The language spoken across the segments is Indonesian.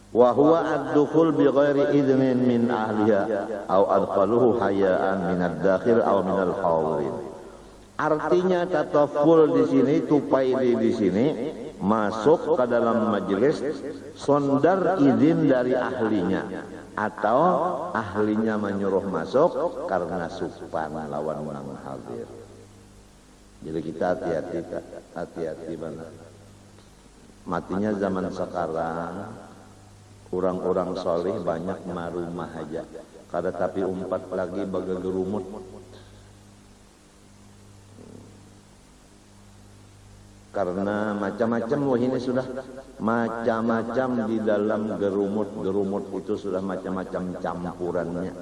wa huwa ad-dukhul bi ghairi idnin min ahliha aw adkhaluhu hayaan min ad-dakhil aw min al-hadirin. Artinya tataful di sini, tupai di sini masuk ke dalam majelis sondar izin dari ahlinya atau ahlinya menyuruh masuk karena supan lawan orang hadir. Jadi kita hati-hati benar. Matinya zaman sekarang orang-orang soleh banyak marumah aja. Kada tapi umpat lagi bagai gerumut. Karena macam-macam, wah ini sudah macam-macam di dalam gerumut itu sudah macam-macam campurannya.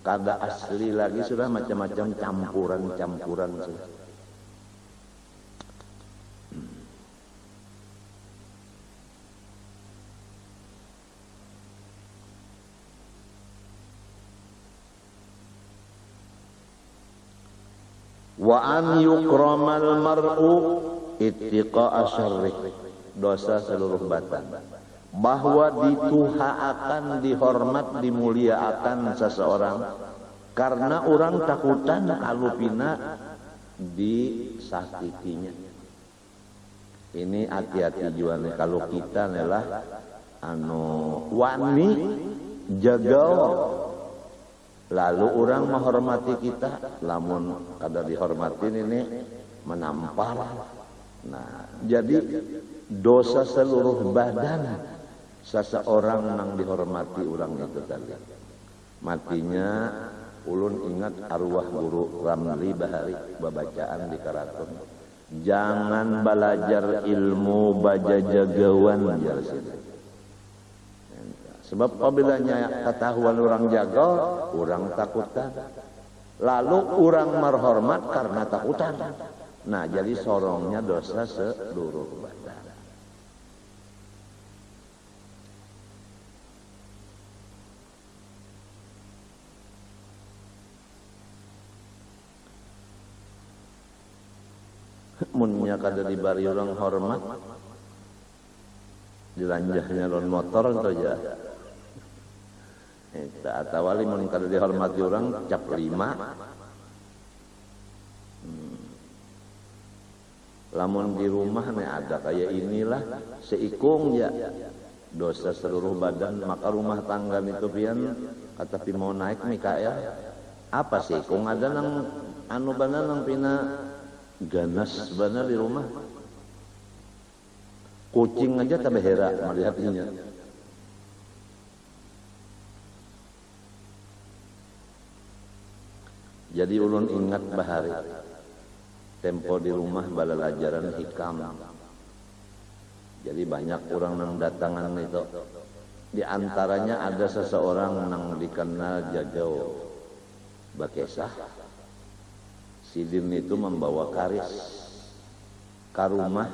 Kada asli lagi sudah macam-macam campuran sudah. Wa an yukramal mar'u ittiqa'a syarri, dosa seluruh badan. Bahwa dituhaakan, dihormat, dimuliakan seseorang karena orang takutan kalupina disakitinya. Ini hati-hati juga nih, kalau kita adalah wani jaga, lalu orang menghormati kita, lamun kada dihormatin ini menampar. Nah, jadi dosa seluruh badan seseorang nang dihormati orang itu tadi. Matinya ulun ingat arwah guru Ramli Bahari babacaan di Karaton. Jangan belajar ilmu baja jagawan jalsin. Sebab apabila ketahuan orang jaga, orang takutan. Lalu orang merhormat karena takutan. Nah, jadi sorongnya dosa seluruh badan. Munnya kada dibari orang hormat, dilanjahnya lon motor saja. Atau wali mun kada dihormati orang cap 5. Lamun di rumah nih ada kayak inilah seikung ya dosa seluruh badan. Maka rumah tangga itu pian kata pi mau naik Mikael apa sih kung ada nang bana nang pina ganas bana di rumah kucing aja tabehera melihatnya. Jadi ulun ingat bahari tempo di rumah balalajaran hikam. Jadi banyak orang yang datangan itu. Di antaranya ada seseorang yang dikenal jajau bakesah. Sidin itu membawa karis ke rumah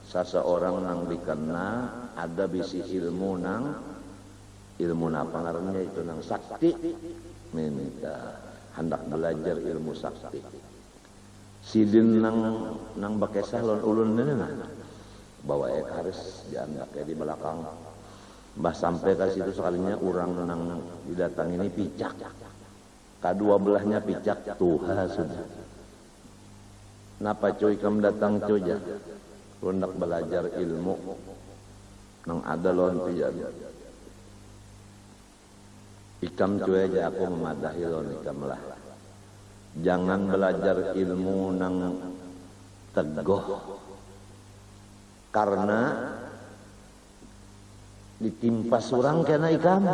seseorang yang dikenal ada bisi ilmu apa ngarannya itu nang sakti, minta hendak belajar ilmu sakti. Sidin nang bakesah lon ulun nana bawa karis diandak di belakang. Mbah sampai ke situ sekalinya orang nang didatang ini picak. Kedua belahnya picak tuha sudah. Napa cuy kamu datang cuy ya? Hendak belajar ilmu nang ada lon pian. Ikam cuy aja aku memadahi lon ikam lah. Jangan belajar ilmu nang tegoh karena ditimpas orang kena ikam.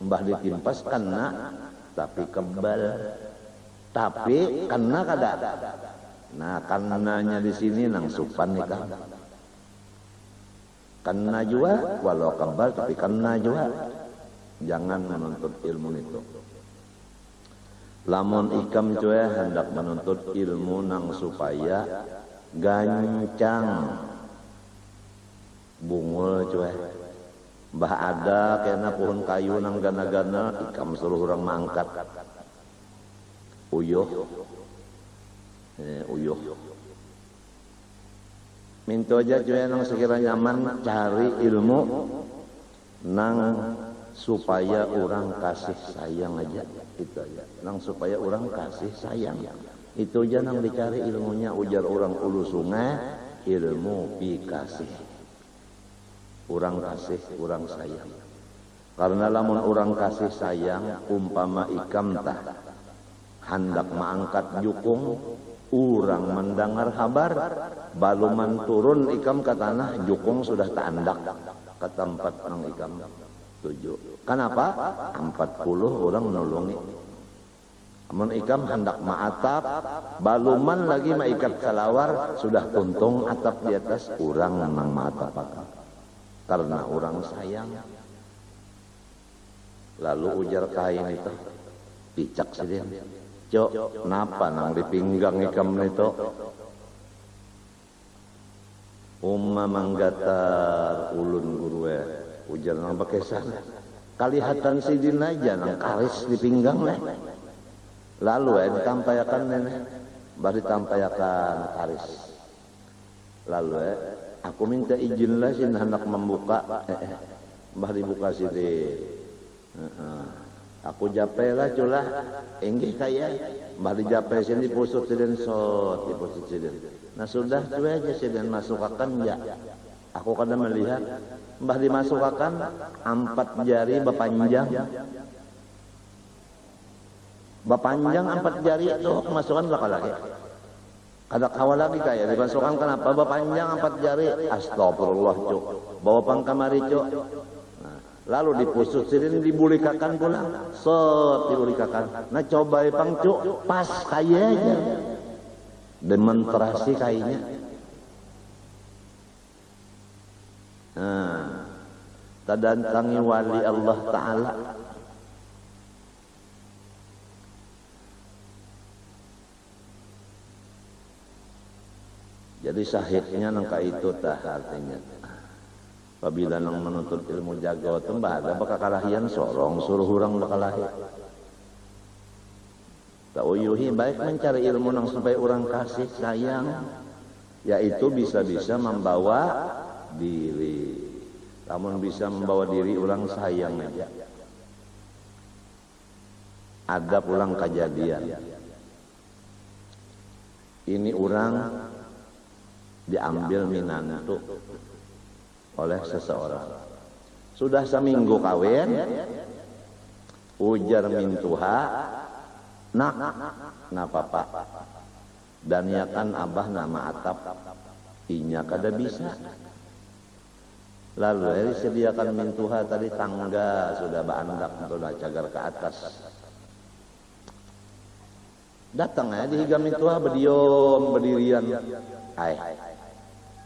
Mbah ditimpas kena tapi kebal, tapi kena kada. Nah, kananya di sini nang supan ikam. Kena juga walau kebal tapi kena juga. Jangan menuntut ilmu itu. Lamun ikam cuy hendak menuntut ilmu nang supaya gancang bungul cuy. Mbah ada kena pohon kayu nang gana-gana ikam suruh orang mangkat. Uyuh. Uyuh. Minto aja cuy nang sekiranya nyaman cari ilmu nang supaya orang kasih sayang aja, itu aja. Nang supaya orang kasih sayang, itu aja nang dicari ilmunya. Ujar orang ulu sungai, ilmu pikasih. Orang kasih, orang sayang. Karena lamun orang kasih sayang, umpama ikam tah hendak mengangkat jukung, orang mendengar kabar, baluman turun ikam ke tanah, jukung sudah tandak ke tempat nang ikam tuju. Kenapa? 40 orang menolongi. Amun ikam hendak ma'atap, baluman lagi maikat salawar, sudah tuntung atap di atas, orang nang ma'atap akam. Karena orang sayang. Lalu ujar kain itu, picak sedih. Cok, napa nang dipinggang ikam itu? Umma manggatar ulun gurue. Ujar nang pakai sana. Kalihatan sidin aja nang karis dipinggang leh. Lalu ditampayakan nenek. Baru ditampayakan karis. Lalu aku minta izin lah sin hendak membuka. Baru dibuka sidin. Aku jape lah culah enggih kaya bari jape sini pusut siden sot dipusut siden. Nah sudah tu aja siden masukkan ya. Aku kadang melihat mbah dimasukkan 4 jari bepanjang. Bepanjang 4 jari itu masukkan belakang lagi. Ada kawal lagi kaya dimasukkan kenapa bepanjang 4 jari. Astagfirullah cuk. Bawa pang kamari cuk. Lalu dipusut sidin dibulikakan pulang. Set dibulikakan. Nah coba pang cuk pas kayaknya. Demonstrasi kayaknya. Nah, tadantangi wali Allah Ta'ala. Jadi sahihnya nangka itu tah artinya. Apabila nang menuntut ilmu jago itu ada bakal kalahian sorong suruh orang bakal lahir. Tauyuhi baik mencari ilmu nang supaya orang kasih sayang, yaitu bisa-bisa membawa diri. Namun bisa membawa diri orang sayang aja. Ada pulang kejadian. Ini orang diambil minantu oleh seseorang. Sudah seminggu kawin, ujar mintuha, nak papa. Dan ya kan abah nama atap, inya kada bisa. Lalu disediakan mintuha tadi tangga sudah bandak sudah cagar ke atas. Datang ya dihiga mintuha berdiam berdirian.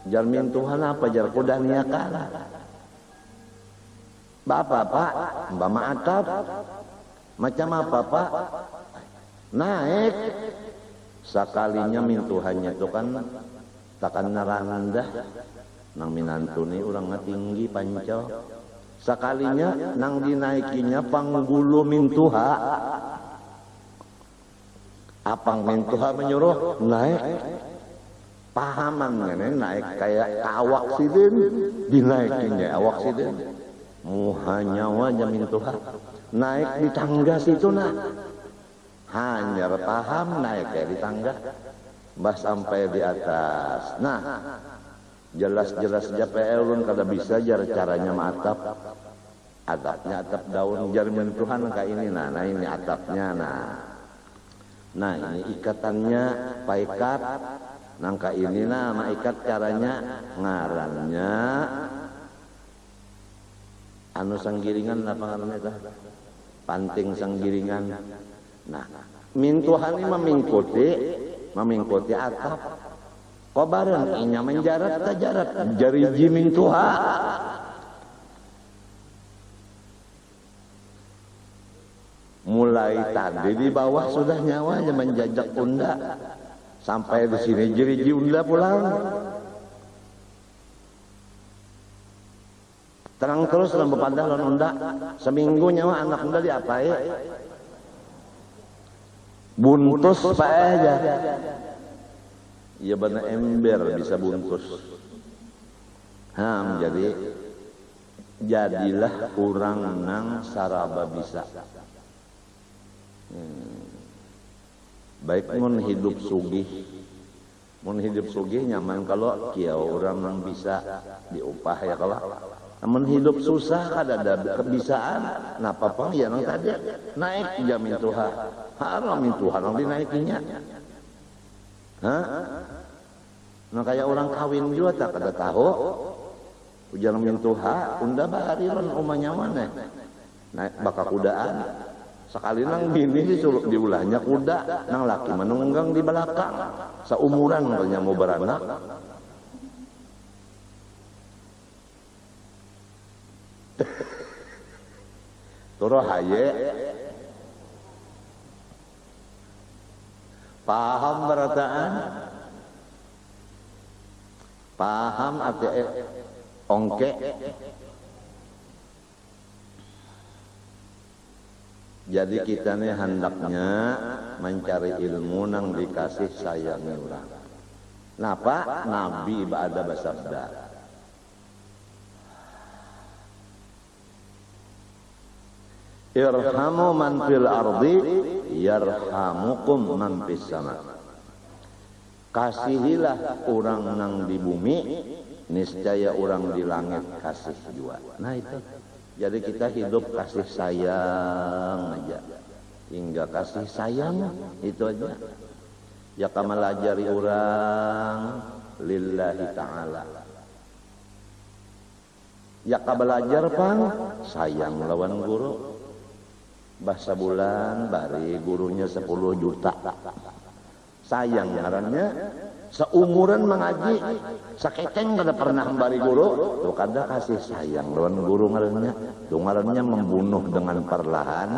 Jar mintuhan apa jar kuda niakan. Bapak pak, mbak maatap. Macam apa pak? Naik. Sekalinya mintuhannya itu kan takkan narandah. Nang minantu ni orang tinggi pancau. Sekalinya nang dinaikinya panggulu mintuha. Apang mintuha menyuruh naik. Pahaman ini naik kayak awak sidin dinaikinya awak sidin muhanya wajah mintuha naik di tangga situ nah hanya paham naik kayak di tangga bah sampai di atas. Nah jelas-jelas JPL ulun kada bisa jar caranya matap atapnya atap daun jar mintuhan kayak ini nah ini atapnya nah ini ikatannya paikat. Nangka ini nama ikat caranya ngarannya anu sanggiringan apa ngarannya tah panting sanggiringan. Nah mintuhan ini memingkuti atap kobaran inya menjarat tajarat jari mintuha mulai tadi di bawah sudah nyawanya menjajak pundak. Sampai di sini jeri unda pulang. Terang terus dalam bepandah lawan unda. Seminggu nyawa anak unda diapai? Buntus pak aja. Iya benar ember bisa buntus. Jadi jadilah orang nang saraba bisa. Baik mun hidup sugih, nyaman kalau kieu orang nang bisa diupah ya kalau. Namun hidup susah kada ada kebisaan, napa pang ya nang tadi naik jamin Tuhan, haram min Tuhan nang dinaikinya. Nah kayak orang kawin juga tak kada tahu, ujar min Tuhan, unda bahariran umahnya mana, naik baka kudaan. Sekali nang bini disuruh diulahnya kuda, nang laki menunggang di belakang, seumuran katanya mau beranak. Turo haye paham berataan, paham arti ongke. Jadi kita nih hendaknya mencari ilmu nang dikasih sayang orang. Napa Nabi ada bersabda, irhamu man fil ardi yarhamukum man fis sama. Kasihilah orang nang di bumi, niscaya orang di langit kasih juga. Nah itu. Jadi kita hidup kasih sayang aja. Hingga kasih sayang itu aja. Ya kamal ajari orang lillahi ta'ala. Ya belajar pang sayang lawan guru. Bahasa bulan bari gurunya 10 juta. Sayang ngarannya seumuran mengaji saketeng kada pernah membari guru tuh kada kasih sayang lawan guru ngarannya. Tuh ngarannya membunuh dengan perlahan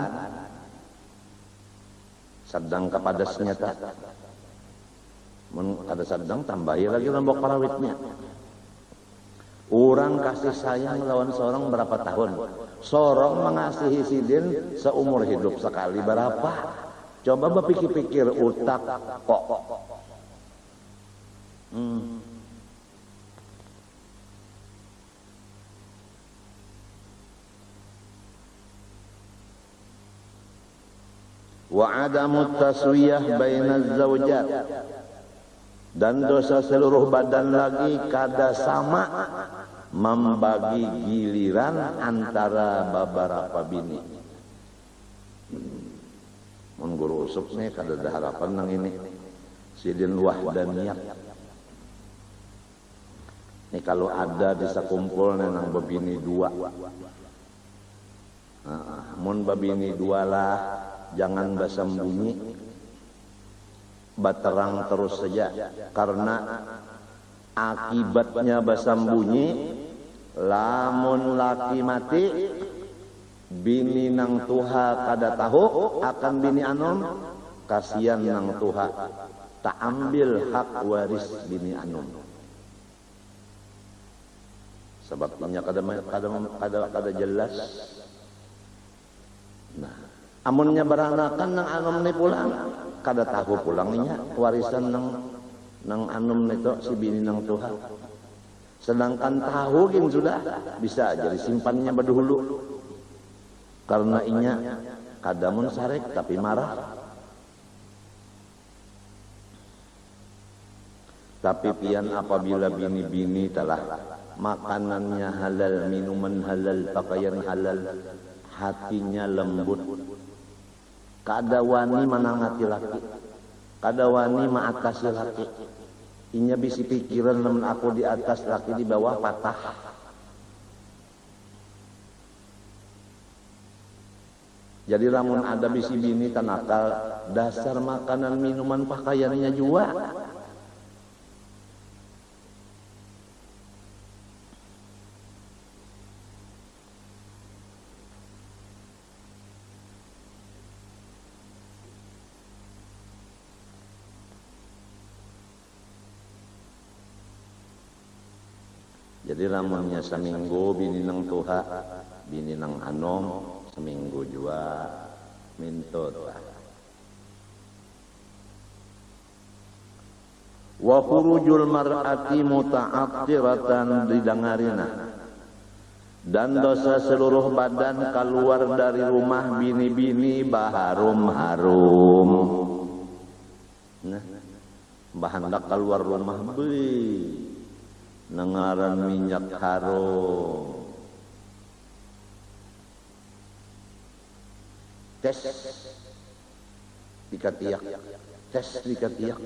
sedang kepada senyata. Kada sedang tambahi lagi lombok parawitnya. Orang kasih sayang lawan seorang berapa tahun? Seorang mengasihi sidin seumur hidup sekali berapa? Coba berpikir-pikir utak kok. Wa adamu taswiyah bainaz zawjat, dan dosa seluruh badan lagi kada sama membagi giliran antara beberapa bini. Mun guru usuk nih kada ada harapan nang ini sidin wahdaniyah. Ini kalau ada bisa kumpul nang babini dua. Mun babini dua lah, jangan bersembunyi, baterang terus saja. Karena akibatnya bersembunyi, lamun laki mati, bini nang tuha kada tahu akan bini anom, kasihan nang tuha tak ambil hak waris bini anom. Sebabnya kada jelas. Nah, amunnya beranakan nang anom ni pulang, kada tahu pulangnya warisan nang anom nito si bini nang tuha. Sedangkan tahu gin sudah bisa jadi simpannya berdahulu. Karena inya kadamun sarek tapi marah. Tapi pian apabila bini-bini telah makanannya halal, minuman halal, pakaian halal, hatinya lembut. Kada wani manangati laki, kada wani maatasi laki. Inya bisi pikiran namun aku di atas laki di bawah patah. Jadi lamun ada bisi bini tanakal, dasar makanan minuman pakaiannya juga. Jadi lamunnya seminggu bini nang tuha, bini nang anom, seminggu juga mintut. Wa khurujul mar'ati muta'attiratan didangarina. Dan dosa seluruh badan keluar dari rumah bini-bini baharum-harum. Nah, bahandak keluar rumah beuy. Nengaran minyak harum. Tes dikatiak, tes dikatiak,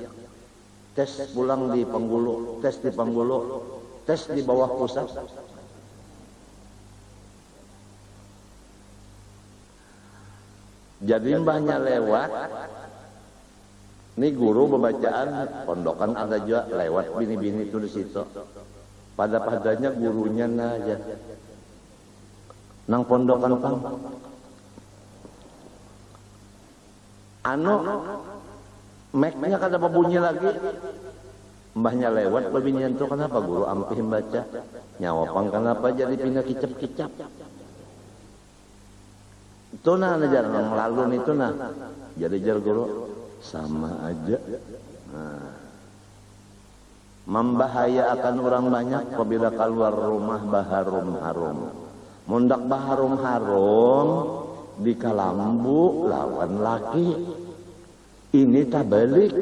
tes pulang di Panggulu, tes di Panggulu, tes di bawah pusat. Jadi mbahnya lewat, ini guru pembacaan pondokan ada juga lewat bini-bini itu di situ. Pada-padanya gurunya aja, nang pondokan pang. Mic-nya kada bunyi lagi. Mbahnya lewat babinian tuh kenapa guru ampih baca. Nyawapang kenapa jadi pindah kicap-kicap. Itu nah jarang lalu itu nah. Jadi jar guru sama aja. Nah. Membahayakan orang banyak apabila keluar rumah baharum-harum. Mundak baharum-harum di kalambu lawan laki ini tak balik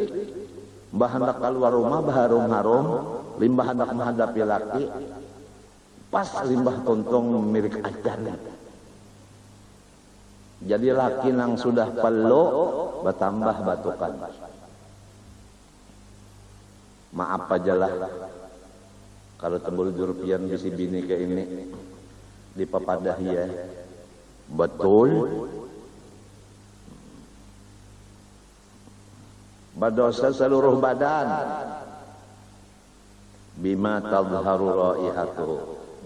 bahandak keluar rumah baharum-harum limbah hendak menghadapi laki pas limbah tontong milik ajan jadi laki nang sudah peluk bertambah batukan maaf aja lah kalau tembul jurupian bisi bini ke ini dipapadah ya betul berdosa seluruh badan bima tadharu raihatuhu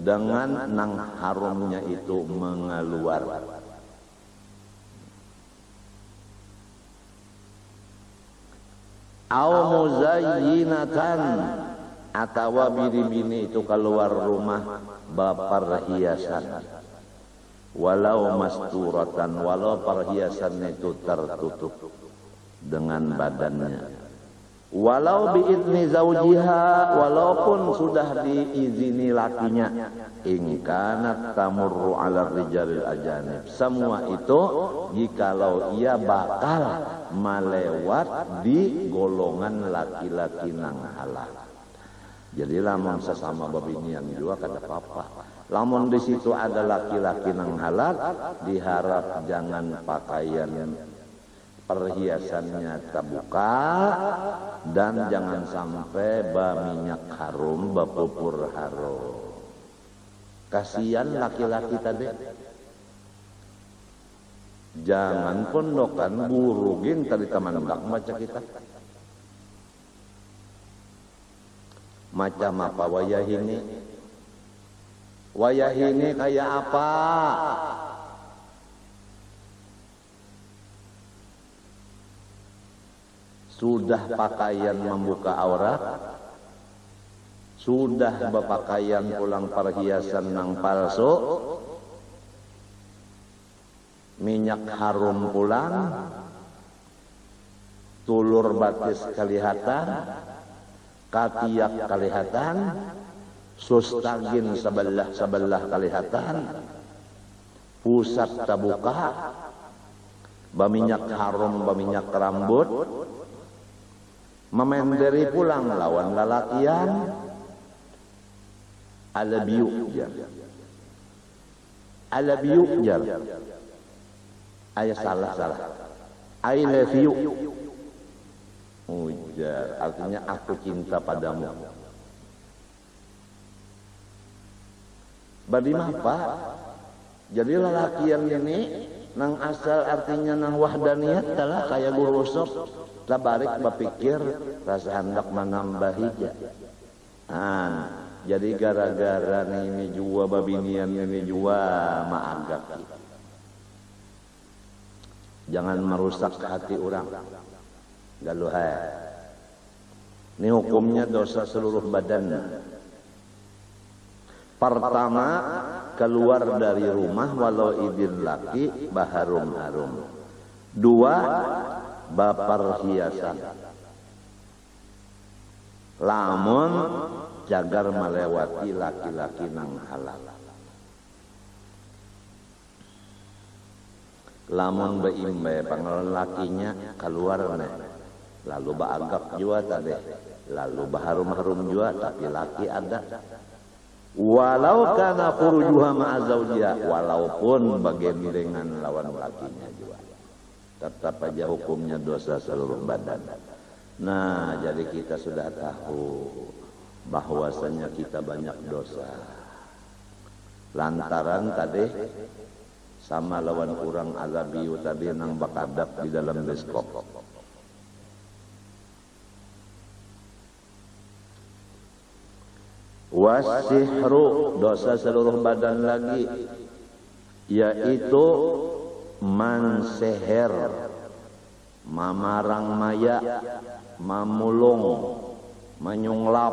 dengan nang harumnya itu mengeluar au muzayyinatan atawa bini-bini itu keluar rumah bapar hiasan walau masturatan walau perhiasan itu tertutup dengan badannya walau biidni zaujiha walaupun sudah diizini lakinya in kanat tamurru ala rijalil ajanib semua itu jikalau ia bakal melewat di golongan laki-laki nang halal jadi lamun sesama babinian juga kada apa-apa lamun di situ ada laki-laki nang halal diharap jangan pakaian perhiasannya terbuka dan jangan sampai minyak harum bapupur harum kasihan laki-laki tadi jangan pondokan burugin tadi taman bak baca kita macam apa wayah ini kayak apa sudah pakaian membuka aurat sudah berpakaian pulang perhiasan nang palsu minyak harum pulang tulur batis kelihatan katiak kelihatan sustagin sebelah kelihatan pusat terbuka baminyak harum baminyak rambut memenderi pulang lawan lalakian ala biuk jar ayah salah I love you ujar artinya aku cinta padamu badi apa jadi lalakian ini nang asal artinya nang wahdaniyat telah kayak guru usop tabarik berpikir rasa hendak menambahi jadi gara-gara ini jua babinian ini jua maagak jangan merusak hati orang galuhai ini hukumnya dosa seluruh badan pertama keluar dari rumah walau idin laki baharum-harum dua bapar hiasan lamun jagar melewati laki-laki nang halal. Lamun beimbe pangalan lakinya keluar nih, lalu baagap jua tadi, lalu baharum-harum jua tapi laki ada. Walau kana khurujuha ma'a zawjiha, walaupun bagendengan lawan lakinya jua, tetap aja hukumnya dosa seluruh badan. Nah, jadi kita sudah tahu bahwasanya kita banyak dosa lantaran tadi sama lawan kurang azabiyu tadi nang bakadap di dalam beskop. Wasihru, dosa seluruh badan lagi, yaitu manseher, mamarang maya, mamulung, menyunglap,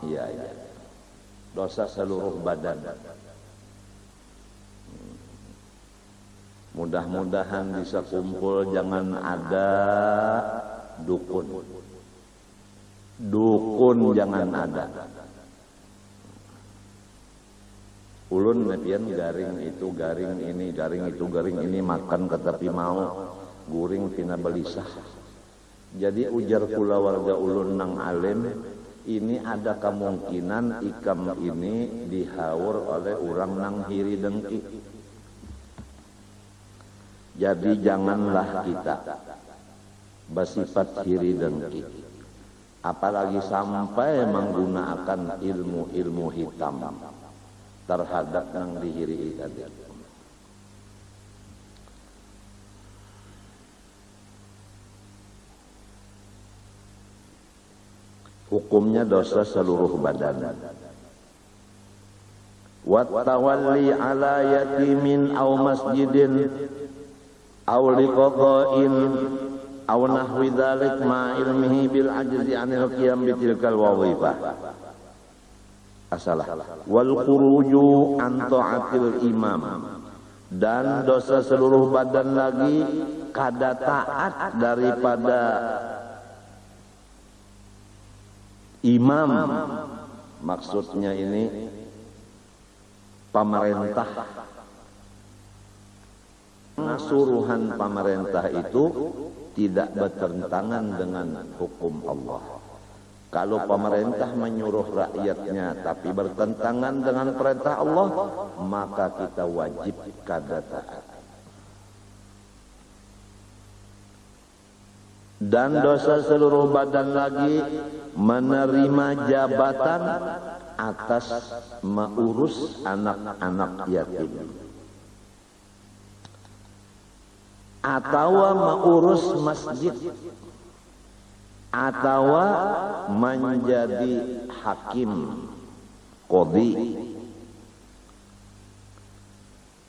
ya, dosa seluruh badan. Mudah-mudahan bisa kumpul, jangan ada dukun. Dukun jangan ada. Ulun nepian garing itu, garing ini, garing itu, garing ini, makan ketapi mau, guring pina belisah. Jadi ujar kula warga ulun nang alim, ini ada kemungkinan ikam ini dihaur oleh orang nang hiri dengki. Jadi janganlah kita bersifat hiri dengki, apalagi sampai menggunakan ilmu-ilmu hitam terhadap yang dihiri tadi. Hukumnya dosa seluruh badan. Wa tawalli ala yatimin aw masjidin aw liqada'in aw nahwi dzalik ma ilmihi bil ajzi anil qiyam bi tilkal wadhifah. Asalah wal khuruju an ta'atil imam, dan dosa seluruh badan lagi kada taat daripada imam. Maksudnya ini pemerintah. Suruhan pemerintah itu tidak bertentangan dengan hukum Allah. Kalau pemerintah menyuruh rakyatnya tapi bertentangan dengan perintah Allah, maka kita wajib kada taat. Dan dosa seluruh badan lagi menerima jabatan atas mengurus anak-anak yatim, atau mengurus masjid, atau menjadi hakim, qadhi,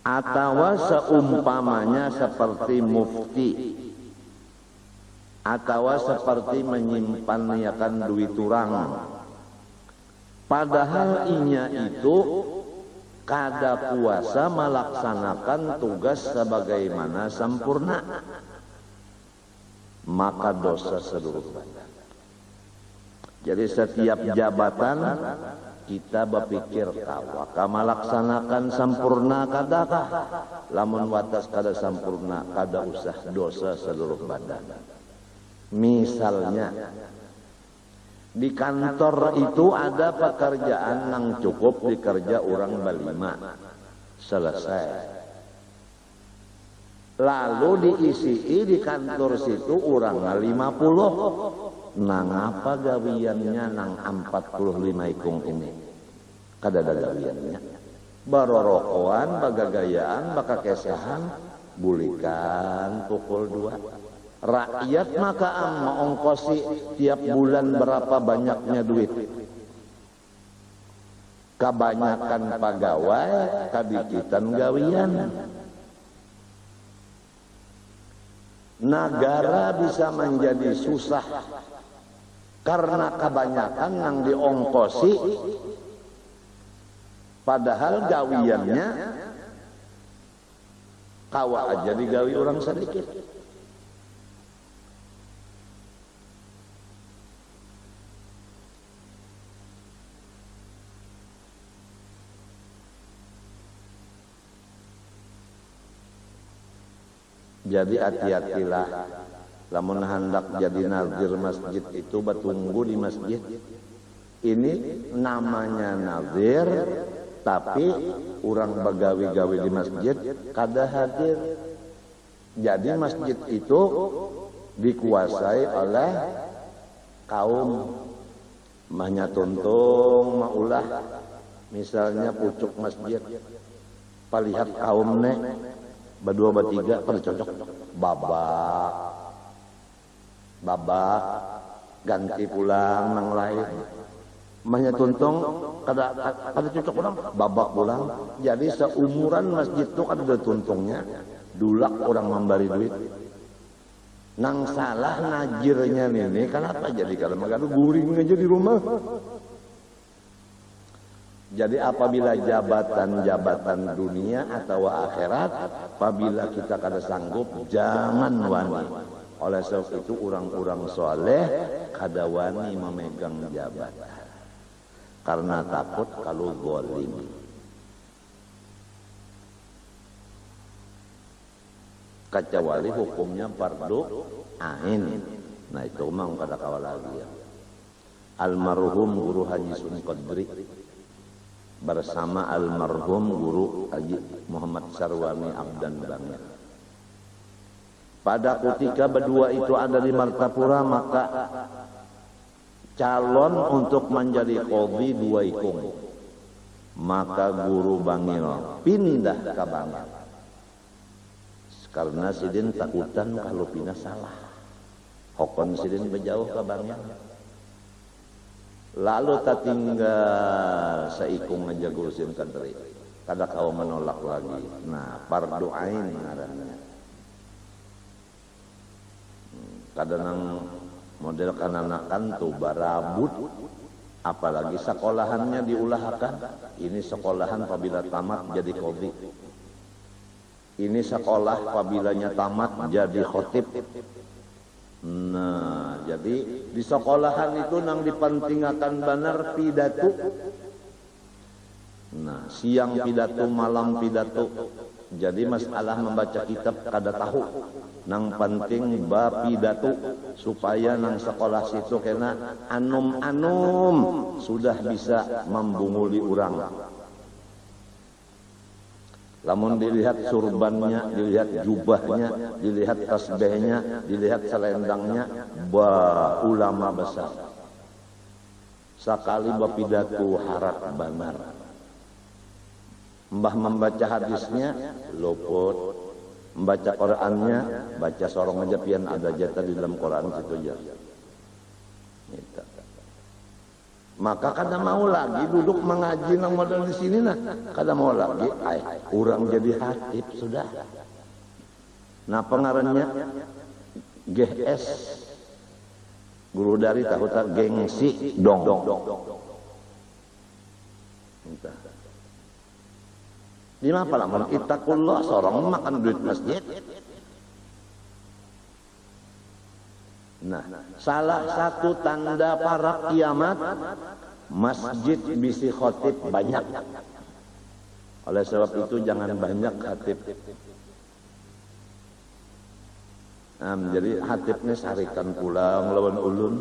atau seumpamanya seperti mufti, atau seperti menyimpankan duit orang. Padahal inya itu kada kuasa melaksanakan tugas sebagaimana sempurna, maka dosa seluruh badan. Jadi setiap jabatan kita berpikir kawaka melaksanakan sempurna kadakah, lamun watas kada sempurna kada usah dosa seluruh badan. Misalnya di kantor itu ada pekerjaan yang cukup dikerja orang berlima, selesai. Lalu diisi di kantor situ orang 50. Nang apa gawiannya nang 45 ikung ini? Kada ada gawiannya. Barorokoan, bagagayaan, bakakesahan, bulikan pukul 2. Rakyat maka mengongkosi tiap bulan berapa banyaknya duit. Kebanyakan pegawai, kadikitan gawian. Negara bisa menjadi susah karena kebanyakan yang diongkosi, padahal gawiannya kawa aja digawi orang sedikit. Jadi hati-hatilah, lamun hendak jadi nazir masjid itu batunggu di masjid. Ini namanya nazir, tapi orang bagawi-gawi di masjid kada hadir. Jadi masjid itu dikuasai oleh kaum mahnya tuntung maulah, misalnya pucuk masjid palihat kaum ne berdua bertiga pada cocok babak ganti pulang nang lain mahnya tuntung kada cocok orang babak pulang. Jadi seumuran masjid itu kada tuntungnya dulak orang memberi duit. Nang salah najirnya ini kenapa jadi kalau magadu guring aja di rumah. Jadi apabila jabatan-jabatan dunia atau akhirat, apabila kita kada sanggup jangan wani. Oleh sebab itu orang-orang soleh kada wani memegang jabatan karena takut kalau zalim. Kecuali hukumnya fardu ain. Nah itu memang kada kawal lagi ya. Almarhum Guru Haji Sun Qadri bersama almarhum Guru Haji Muhammad Sarwani Abdan Bangir. Pada ketika berdua itu ada di Martapura, maka calon untuk menjadi qadhi dua ikung. Maka Guru Bangil pindah ke Bangil. Karena sidin takutan kalau pindah salah. Hokon sidin berjauh ke Bangil. Lalu tak tinggal seikung aja Guru Sin Qadri. Kada kau menolak lagi. Nah, fardu ain ngarannya. Kadang model kananakan tuh barabut. Apalagi sekolahannya diulahkan. Ini sekolahan apabila tamat jadi qadhi. Ini sekolah apabila tamat jadi khotib. Nah, jadi di sekolahan itu nang dipentingkan benar pidato. Nah, siang pidato, malam pidato. Jadi masalah membaca kitab kada tahu. Nang penting ba pidato supaya nang sekolah situ kena anum-anum sudah bisa membunguli orang. Lamun dilihat surbannya, dilihat jubahnya, dilihat tasbihnya, dilihat selendangnya, ulama besar. Sekali bapidato harap benar. Mbah membaca hadisnya, luput. Membaca Qur'annya, baca sorong aja pian ada jatah di dalam Qur'an situ aja. Gitu. Maka kada mau lagi duduk mengaji nang modal di sini nah, kada mau lagi, kurang jadi hatib sudah. Nah pengarannya GS, guru dari tahu tak gengsi dong. Di mana pala ittaqullah sorong makan duit masjid. Nah, salah satu tanda para kiamat masjid bisi khotib banyak. Oleh sebab itu jangan banyak khatib. Jadi khatibnya sarikan pulang lawan ulun.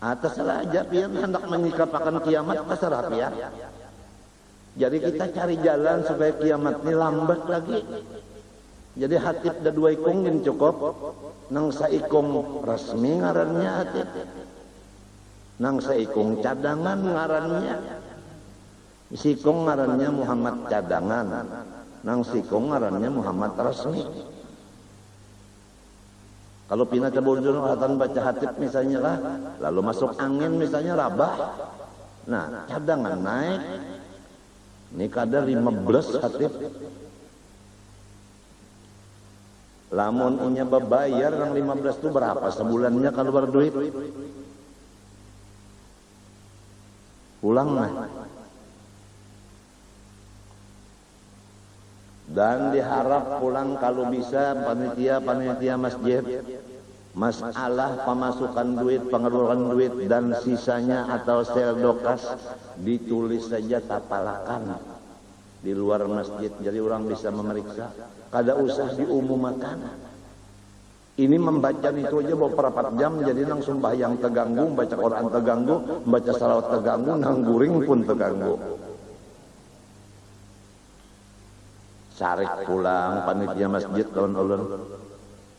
Atas salah aja pian hendak menyikapakan kiamat terserah pian. Jadi kita cari jalan supaya kiamat ini lambat lagi. Jadi hatib ada dua ikung yang cukup. Nang saikung resmi ngarannya hatib. Nang saikung cadangan ngarannya. Sikung ngarannya Muhammad cadangan. Nang sikung ngarannya Muhammad resmi. Kalau pindah cabul-cabul hatan baca hatib misalnya lah. Lalu masuk angin misalnya rabah. Nah cadangan naik. Ini kadar 15 hatib. Lamun inya bebayar yang 15 itu berapa sebulannya kalau berduit? Pulang lah. Dan diharap pulang kalau bisa panitia masjid. Masalah pemasukan duit, pengeluaran duit dan sisanya atau seldokas ditulis saja tapalakan. di luar masjid, jadi orang bisa memeriksa. Kada usah diumumkan. Ini membaca itu aja bawa perapat jam, jadi nang sembahyang terganggu, baca Quran terganggu, baca salawat terganggu, nang guring pun terganggu. Sarik pulang panitia masjid kawan ulun.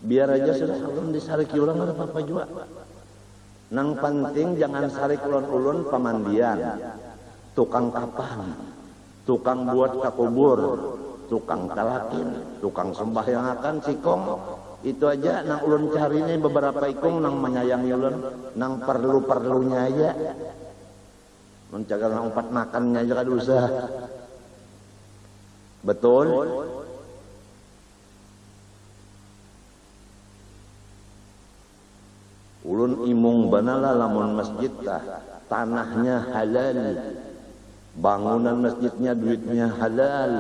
Biar aja sudah ulun disarik ulang ada apa-apa juga. Nang penting jangan sarik ulun pamandian, tukang kapan, tukang buat kakubur, tukang talakin, tukang sembahyang akan sikong. Itu aja nang ulun cari ini beberapa ikung nang menyayangi ulun, nang perlu-perlunya aja. Menjaga nang umpat makannya aja kada usah. Betul? Ulun imung banala lamun masjid tah tanahnya halal. Bangunan masjidnya duitnya halal.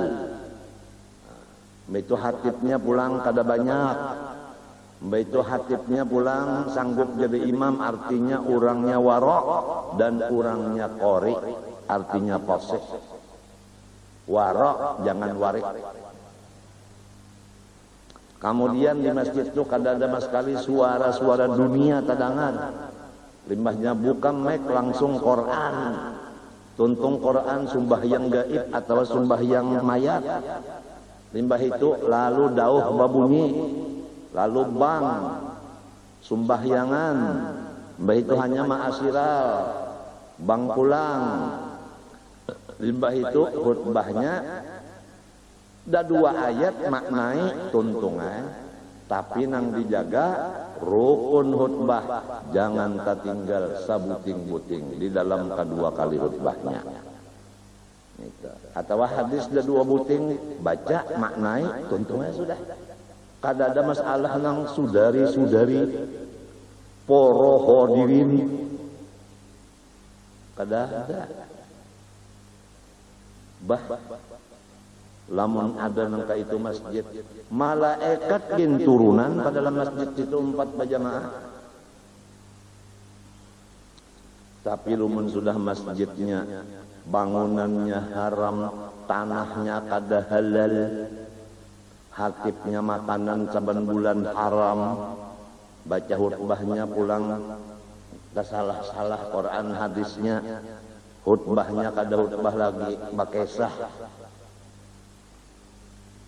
Itu hatibnya pulang kada banyak. Itu hatibnya pulang sanggup jadi imam, artinya orangnya warok dan orangnya qori, artinya fasih. Warok jangan warik. Kemudian di masjid itu kada ada sama sekali suara-suara dunia tadangan. Limbahnya bukan mic, langsung Quran. Tuntung Quran sumbahyang gaib atau sumbahyang mayat. Limbah itu lalu dauh babunyi, lalu bang sumbahyangan, limbah itu hanya ma'asyiral, bang pulang. Limbah itu khutbahnya ada 2 ayat maknai tuntungan, tapi nang dijaga rukun khutbah, jangan tertinggal sabuting-buting di dalam kedua kali khutbahnya. Atau hadis ada 2 buting, baca maknai tuntungan sudah. Kada ada masalah nang sudari-sudari poro hadirin, kada ada. Lamun ada nangka itu masjid, malaikat bin turunan pada dalam masjid itu 4 berjamaah. Tapi lumun sudah masjidnya, bangunannya haram, tanahnya kada halal, hatibnya makanan saban bulan haram, baca khutbahnya pulang salah-salah Quran hadisnya, khutbahnya kada khutbah lagi, bakesah.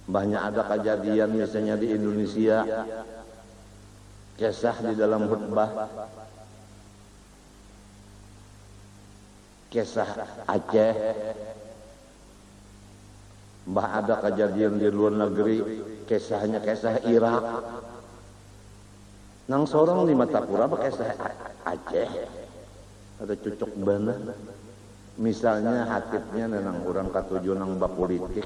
Banyak ada kejadian misalnya di Indonesia, kisah di dalam khutbah, kisah Aceh, ada kejadian di luar negeri, kisahnya kisah Irak. Nang sorong di Matapura kisah Aceh, ada cucuk bana. Misalnya hatibnya nang orang katujuh nang bapolitik.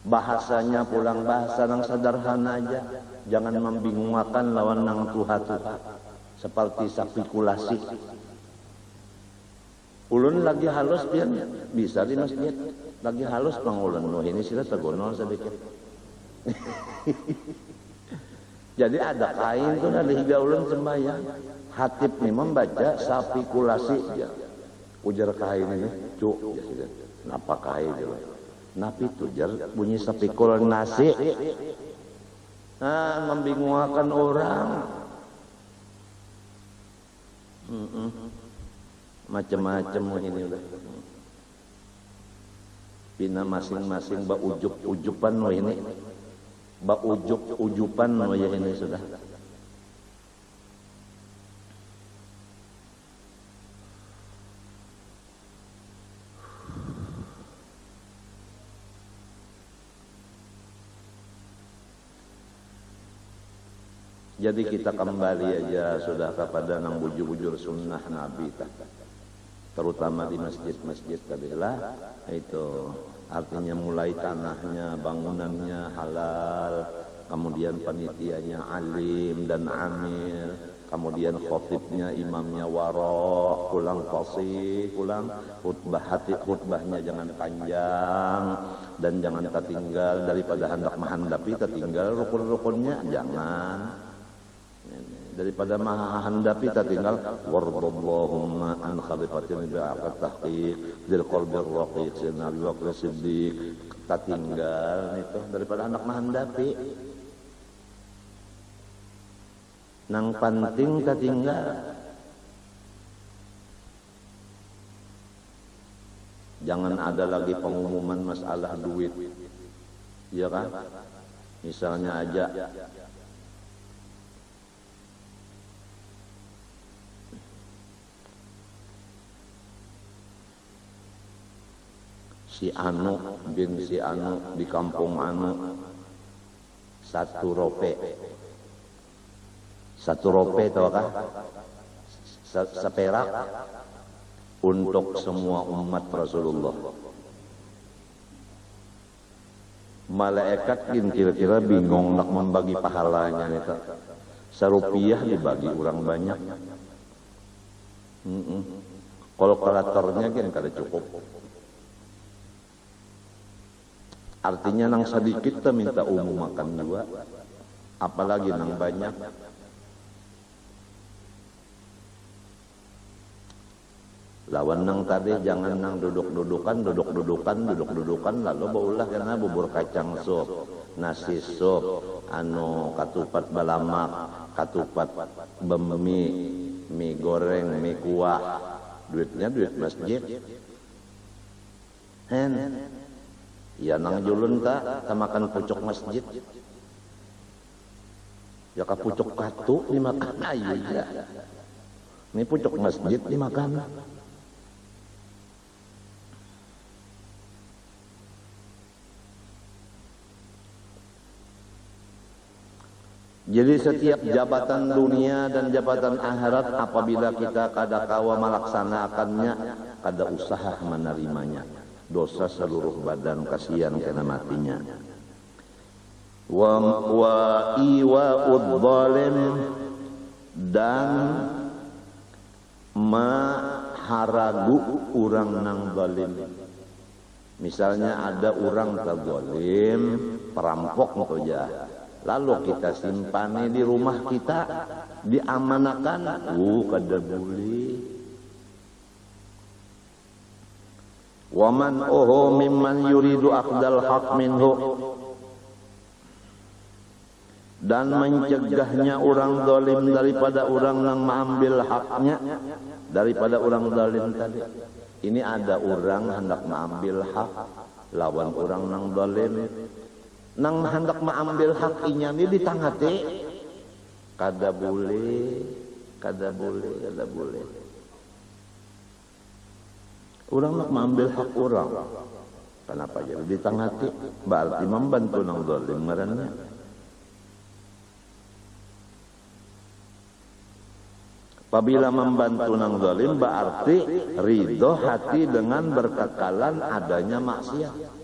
Bahasanya pulang bahasa nang sederhana aja, jangan membingungkan lawan nang tuha-tuha seperti spekulasi. Ulun lagi halus biar bisa di masjid, lagi halus bang ulun loh ini sila tergonol sedikit. Jadi ada kain tuh dari higa ulun sembahyang, hatib nih membaca spekulasi ya. Ujar kain ini, cuk, ya, kenapa kain itu? Napi tujar bunyi sepikul nasi, membingungkan orang, macam-macam ini udah. Pina masing-masing ba ujuk-ujupan lo ini, ba ujuk-ujupan lo ya ini sudah. Jadi kita kembali aja sudah kepada nang bujur-bujur sunnah Nabi, terutama di masjid-masjid tadilah itu artinya mulai tanahnya, bangunannya halal, kemudian panitianya alim dan amil, kemudian khotibnya imamnya warok, pulang fasih, pulang khutbahnya jangan panjang dan jangan tertinggal daripada hendak menghandapi tertinggal rukun-rukunnya jangan. daripada mahandapi ta tinggal wardallahumma an khalifatin bi'aqat tahqiq dil qalbir raqiq sayyidina Abi Bakr Siddiq ta tinggal itu daripada anak mahandapi nang penting ta tinggal. Jangan ada lagi pengumuman masalah duit, ya kan? Misalnya aja si Anu bin si Anu di kampung Anu 1 rope tau kah? Seperak untuk semua umat Rasulullah. Malaikat kira-kira bingung nak membagi pahalanya itu. Serupiah dibagi orang banyak. Kalkulatornya kan kada cukup. Artinya nang sedikit kita minta umum makan juga, apalagi nang banyak. Lawan nang tadi jangan nang duduk-dudukan lalu baulah karena bubur kacang sup, nasi sup, katupat balamak, katupat bemi, mie goreng, mie kuah, duitnya duit masjid. Ya nang julun ta makan pucuk masjid. Ya ka pucuk katu dimakan ayo ya. Ini pucuk masjid dimakan. Jadi setiap jabatan dunia dan jabatan akhirat apabila kita kada kawa melaksanakannya, kada usaha menerimanya. Dosa seluruh badan, kasihan kena matinya. Wa iwa'ud zalim, dan maharagu orang nang zalim. Misalnya ada orang zalim, perampok saja. Lalu kita simpani di rumah kita, diamanakan, kada boleh. Waman mimman yuridu akhdal haq minhu, dan mencegahnya orang zalim daripada orang yang mengambil haknya daripada orang zalim tadi. Ini ada orang hendak mengambil hak lawan orang yang zalim. Nang hendak mengambil hak inya ni ditangati, kada boleh. Orang nak mengambil hak orang, kenapa jadi ditangati? Berarti membantu nang zalim ngarannya. Apabila membantu nang zalim berarti ridho hati dengan berkekalan adanya maksiat.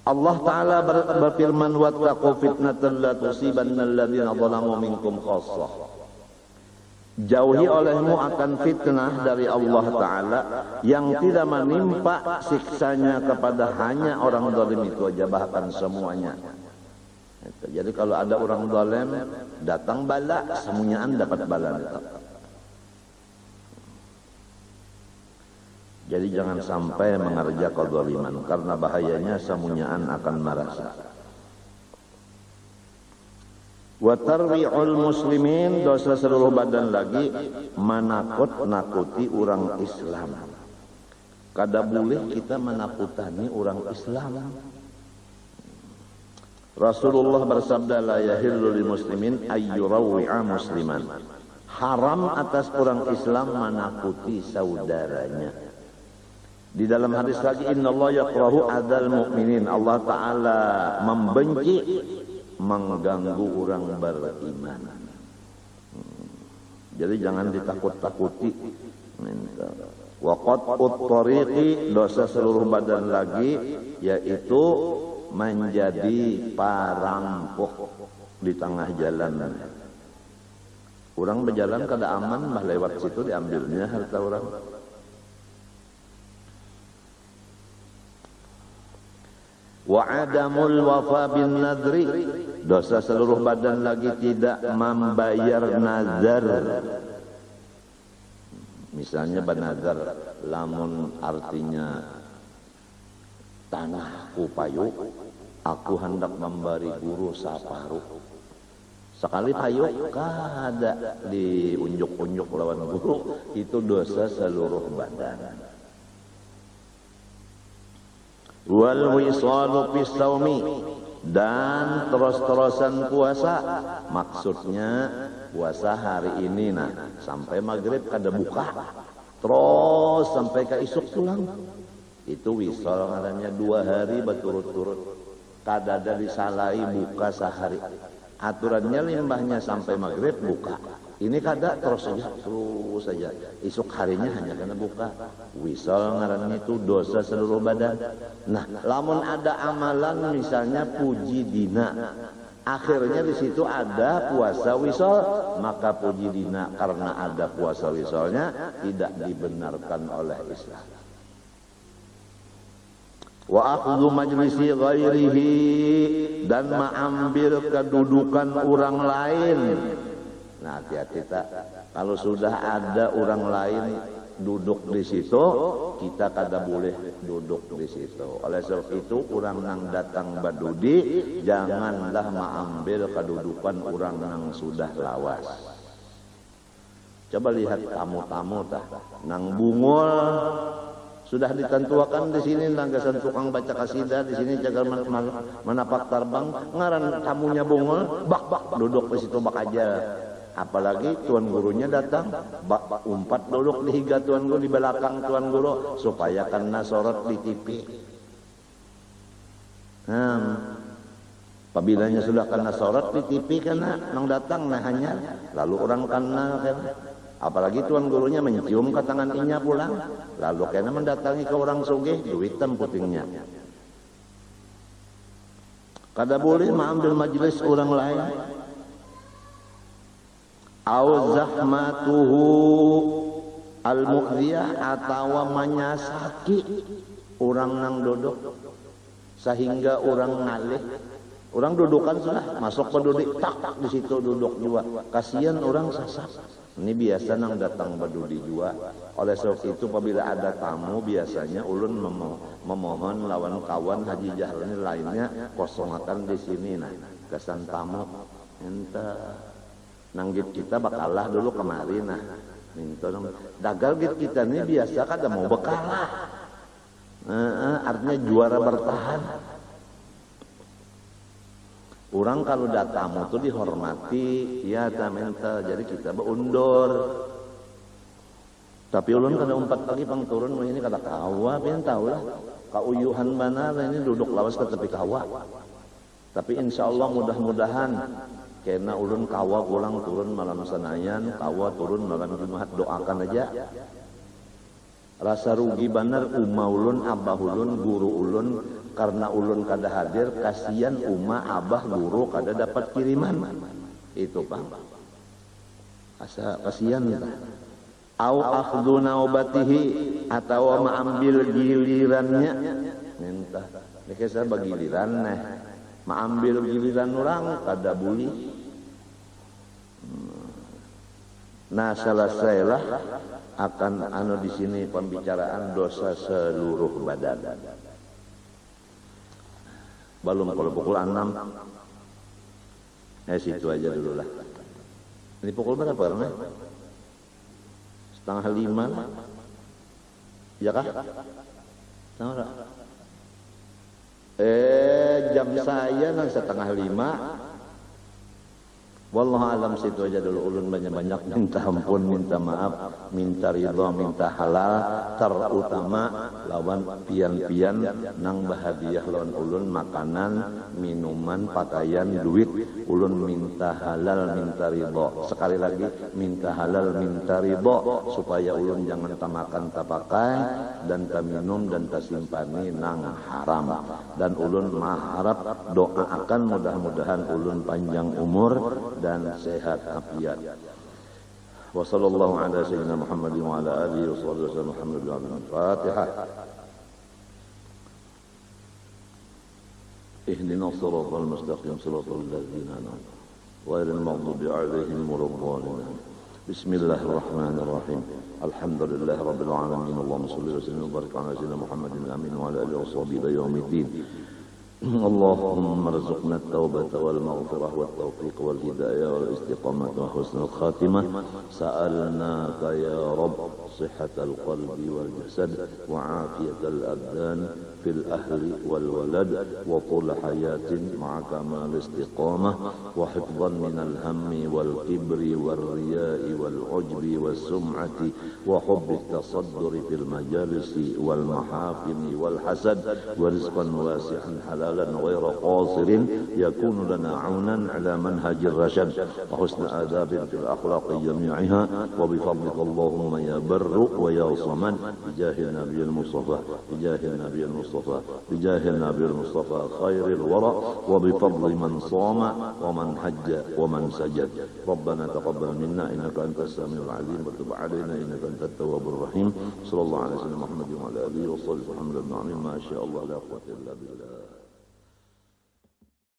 Allah Ta'ala berfirman wattaqu fitnatan la tusibanna alladziina zalamu minkum khassah. Jauhi olehmu akan fitnah dari Allah Ta'ala yang tidak menimpa siksanya kepada hanya orang zalim itu aja, bahkan semuanya. Jadi kalau ada orang zalim datang bala, semuanya dapat bala itu. Jadi jangan sampai mengerja kezaliman, karena bahayanya semuanyaan akan merasa. Wa tarwi'ul muslimin, dosa seluruh badan lagi menakut-nakuti orang Islam. Kada boleh kita menakutani orang Islam. Rasulullah bersabda la yahillu lil muslimin ayyurawi'a musliman. Haram atas orang Islam menakuti saudaranya. Di dalam hadis lagi innallaha yakrahu adzal mu'minin, Allah Ta'ala membenci mengganggu orang beriman. Jadi jangan ditakut-takuti. Wa qat'ut tariqi, dosa seluruh badan lagi yaitu menjadi perampok di tengah jalan. Orang berjalan kada aman, mah lewat situ diambilnya harta orang. Wa adamul wafa bin nadri, dosa seluruh badan lagi tidak membayar nazar. Misalnya banazar, lamun artinya tanah kupayu, aku hendak memberi guru saparuh. Sekali payu kada diunjuk-unjuk lawan guru, itu dosa seluruh badan. Wal wisalu fis saumi, dan terus-terusan puasa, maksudnya puasa hari ini sampai maghrib kada buka, terus sampai ke isuk tulang, itu wisal ngarannya 2 hari berturut-turut, kada ada disalahi buka sehari. Aturannya limbahnya sampai maghrib buka, ini kada terus saja isuk harinya hanya kena buka. Wisal ngarannya itu dosa seluruh badan. Nah, lamun ada amalan misalnya puji dina, akhirnya di situ ada puasa wisal, maka puji dina karena ada puasa wisalnya tidak dibenarkan oleh Islam. Wa akhdhu majlisi ghairihi, dan mengambil kedudukan orang lain. Nah, hati-hati tak, kalau sudah ada orang lain duduk di situ, kita kada boleh duduk di situ. Oleh sebab itu, orang nang datang badudi, janganlah mengambil kedudukan orang nang sudah lawas. Coba lihat tamu-tamu tah, nang bungul sudah ditentuakan di sini nanggasan tukang baca kasidah, di sini jaga menapak terbang, ngaran tamunya bungul, bak duduk di situ bak aja. Apalagi tuan gurunya datang, umpat duduk di higa tuan guru, di belakang tuan guru, supaya kena sorot di TV. Apabila sudah kena sorot di TV, kena nang datang hanya, lalu orang kena apalagi tuan gurunya mencium ke tangan inya pulang, lalu kena mendatangi ke orang sugih, duit temputingnya. Kada boleh mengambil majelis orang lain. Au zahmatuhu al-mu'dhiyah, atau menyasaki orang nang duduk sehingga orang ngalih. Orang dudukan sudah masuk peduli, tak di situ duduk juga. Kasihan orang sasak. Ini biasa nang datang badudi juga. Oleh sebab itu apabila ada tamu, biasanya ulun memohon lawan kawan haji jahlani lainnya kosongakan di sini kesan tamu. Ente nanggit kita bakalah dulu kemari minta dong. Dagal git kita ini biasa kada mau bakalah. Artinya juara bertahan. Orang kalau datang itu dihormati, ya minta, jadi kita berundur. Tapi ulun kada umpat lagi pang turun, ini kada kawa, pian tahu lah. Kauyuhan benar ini duduk lawas ke tepi kawa. Tapi insya Allah mudah-mudahan, karena ulun kawa pulang turun malam Senayan, kawa turun malam Jumat, doakan aja. Rasa rugi benar umah ulun, abah ulun, guru ulun, karena ulun kada hadir, kasihan umah, abah, guru kada dapat kiriman. Itu Bang. Asa kasihan kita. Au akhdhu naubatihi, atau mengambil gilirannya. Minta. Nek saya bagiliran mengambil giliran orang kada boleh. Nah, selesailah akan di sini pembicaraan dosa seluruh badan. Belum kalau pukul 6. Situ aja dulu lah. Ini pukul berapa karena? 4:30. Ya kah? Tahu. Jam saya 4:30. Wallahu alam, situ aja dulu. Ulun banyak-banyak minta ampun, minta maaf, minta ridha, minta halal, terutama lawan pian-pian nang bahadiah lawan ulun makanan, minuman, pakaian, duit. Ulun minta halal, minta ridha. Sekali lagi minta halal, minta ridha, supaya ulun jangan tamakan tapakai dan taminum dan tasimpani nang haram. Dan ulun mengharap doakan mudah-mudahan ulun panjang umur dan sehat afiat. Wa sallallahu ala sayyidina Muhammadin wa ala alihi wa sahbihi Muhammadin. Fatihah. اهدنا الصراط المستقيم صراط الذين أنعمت غير المغضوب عليهم ولا الضالين. بسم الله الرحمن الرحيم. الحمد لله رب العالمين. اللهم صل وسلم وبارك على سيدنا محمد الأمين وعلى آله وصحبه إلى يوم الدين. اللهم ارزقنا التوبة والمغفرة والتوفيق والهداية والاستقامة وحسن الخاتمة. سألناك يا رب صحة القلب والجسد وعافية الأبدان في الأهل والولد وطول حياة مع كمال استقامة وحفظا من الهم والكبر والرياء والعجب والسمعة وحب التصدر في المجالس والمحافل والحسد ورزقا واسعا حلالا غير قاصر يكون لنا عونا على منهج الرشد وحسن آداب في الأخلاق جميعها وبفضلك اللهم يا بر ويا صمد بجاه النبي المصطفى بجاه النبي المصطفى بجاه النبي المصطفى خير الورى وبفضل من صام ومن حج ومن سجد. ربنا تقبل منا إنك أنت السميع العليم وتب علينا إنك أنت التواب الرحيم. صلى الله عليه وسلم محمد وعلى آله وصحبه وسلم. ما شاء الله لا قوة إلا بالله.